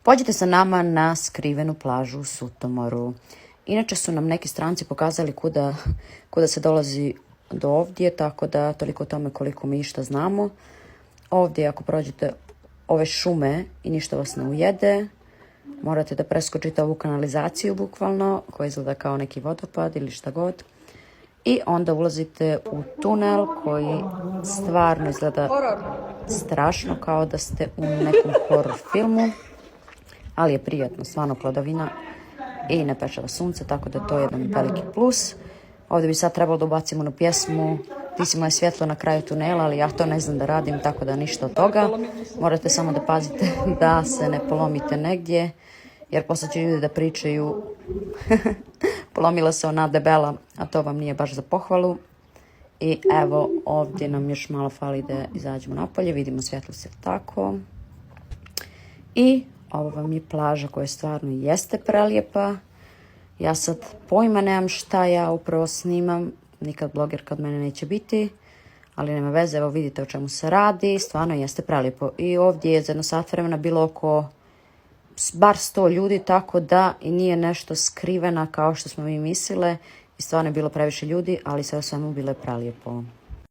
Pođite sa nama na skrivenu plažu u Sutomoru. Inače su nam neki stranci pokazali kuda se dolazi do ovdje, tako da toliko o tome koliko mi išta znamo. Ovdje ako prođete ove šume i ništa vas ne ujede, morate da preskočite ovu kanalizaciju bukvalno, koja izgleda kao neki vodopad ili šta god. I onda ulazite u tunel koji stvarno izgleda strašno, kao da ste u nekom horror filmu. Ali je prijatno, stvarno hladovina i ne pečeva sunce, tako da to je jedan veliki plus. Ovdje bi sad trebalo da ubacimo na pjesmu Ti si moje svjetlo na kraju tunela, ali ja to ne znam da radim, tako da ništa od toga. Morate samo da pazite da se ne polomite negdje, jer posle će ljudi da pričaju polomila se ona debela, a to vam nije baš za pohvalu. I evo, ovdje nam još malo fali da izađemo napolje, vidimo svjetlost, tako. I ovo vam je plaža koja stvarno jeste prelijepa. Ja sad pojma nemam šta ja upravo snimam, nikad blogerka od mene neće biti, ali nema veze, evo vidite o čemu se radi, stvarno jeste prelijepo. I ovdje je za jedno sat vremena bilo oko bar 100 ljudi, tako da i nije nešto skrivena kao što smo mi mislile i stvarno je bilo previše ljudi, ali sve o svemu bilo je prelijepo.